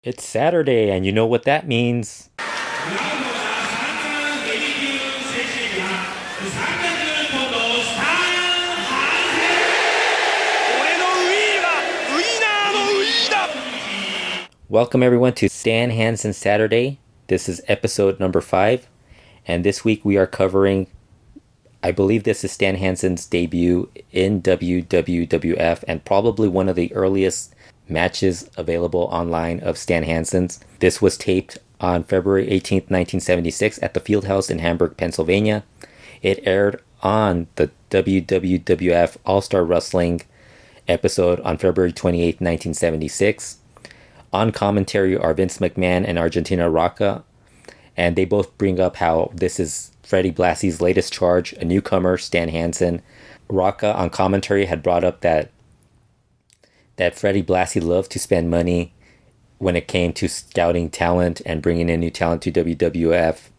It's Saturday, and you know what that means. Welcome everyone to Stan Hansen Saturday. This is episode number 5, and this week we are covering, I believe this is Stan Hansen's debut in WWWF and probably one of the earliest matches available online of Stan Hansen's. This was taped on February 18th, 1976 at the Fieldhouse in Hamburg, Pennsylvania. It aired on the WWWF All-Star Wrestling episode on February 28th, 1976. On commentary are Vince McMahon and Argentina Rocca, and they both bring up how this is Freddie Blassie's latest charge, a newcomer, Stan Hansen. Rocca on commentary had brought up that Freddie Blassie loved to spend money when it came to scouting talent and bringing in new talent to WWF,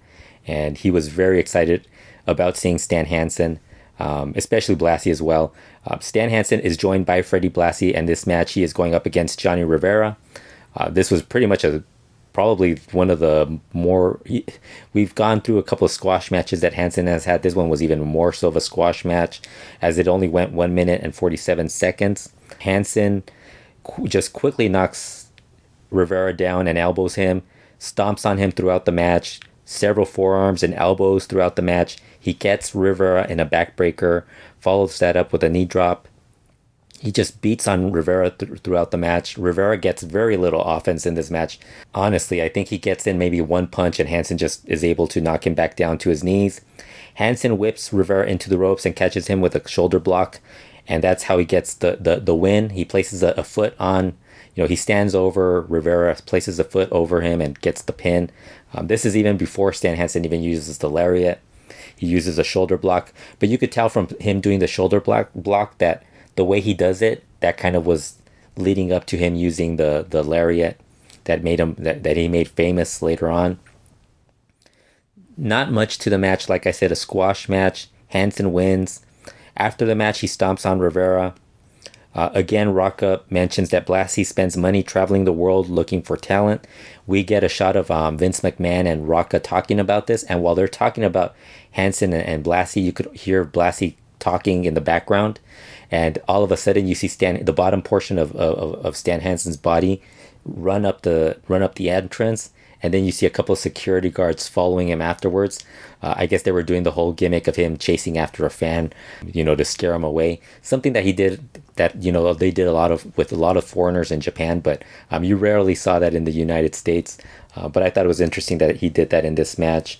and he was very excited about seeing Stan Hansen, especially Blassie as well. Stan Hansen is joined by Freddie Blassie, and this match he is going up against Johnny Rivera. This was pretty much probably one of the more... We've gone through a couple of squash matches that Hansen has had. This one was even more so of a squash match, as it only went 1 minute and 47 seconds. Hansen just quickly knocks Rivera down and elbows him, stomps on him throughout the match, several forearms and elbows throughout the match. He gets Rivera in a backbreaker, follows that up with a knee drop. He just beats on Rivera throughout the match. Rivera gets very little offense in this match. Honestly, I think he gets in maybe one punch and Hansen just is able to knock him back down to his knees. Hansen whips Rivera into the ropes and catches him with a shoulder block, and that's how he gets the win. He places a foot on, he stands over Rivera, places a foot over him and gets the pin. This is even before Stan Hansen even uses the lariat. He uses a shoulder block, but you could tell from him doing the shoulder block that the way he does it, that kind of was leading up to him using the lariat that made him that he made famous later on. Not much to the match, like I said, a squash match. Hansen wins. After the match, he stomps on Rivera. Again, Rocca mentions that Blassie spends money traveling the world looking for talent. We get a shot of Vince McMahon and Rocca talking about this, and while they're talking about Hansen and Blassie, you could hear Blassie talking in the background, and all of a sudden you see the bottom portion of Stan Hansen's body run up the entrance, and then you see a couple of security guards following him afterwards. I guess they were doing the whole gimmick of him chasing after a fan, to scare him away. Something that he did that they did with a lot of foreigners in Japan, but you rarely saw that in the United States. But I thought it was interesting that he did that in this match.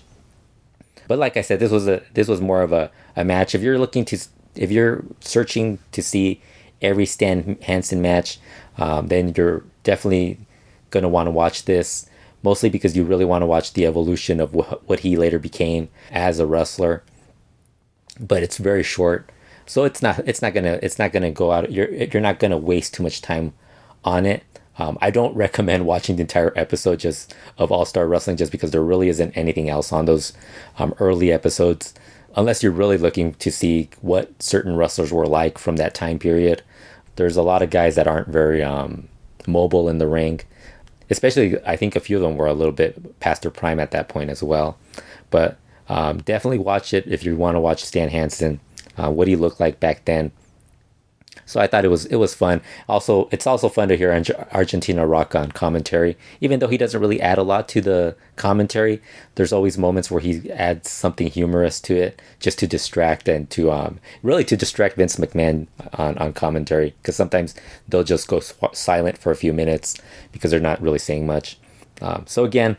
But like I said, this was more of a match. If you're searching to see every Stan Hansen match, then you're definitely gonna want to watch this. Mostly because you really want to watch the evolution of what he later became as a wrestler. But it's very short, so it's not gonna go out. You're not gonna waste too much time on it. I don't recommend watching the entire episode just of All-Star Wrestling just because there really isn't anything else on those early episodes, unless you're really looking to see what certain wrestlers were like from that time period. There's a lot of guys that aren't very mobile in the ring. Especially, I think a few of them were a little bit past their prime at that point as well. But definitely watch it if you want to watch Stan Hansen, what he looked like back then. So I thought it was fun. Also, it's also fun to hear Argentina Rocca on commentary. Even though he doesn't really add a lot to the commentary, there's always moments where he adds something humorous to it, just to distract and to really to distract Vince McMahon on commentary. Because sometimes they'll just go silent for a few minutes because they're not really saying much. So again,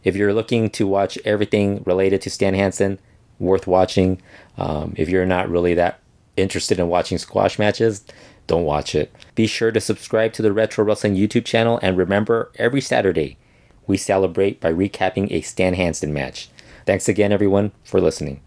if you're looking to watch everything related to Stan Hansen, worth watching. If you're not really that interested in watching squash matches, don't watch it. Be sure to subscribe to the Retro Wrestling YouTube channel, and remember, every Saturday we celebrate by recapping a Stan Hansen match. Thanks again, everyone, for listening.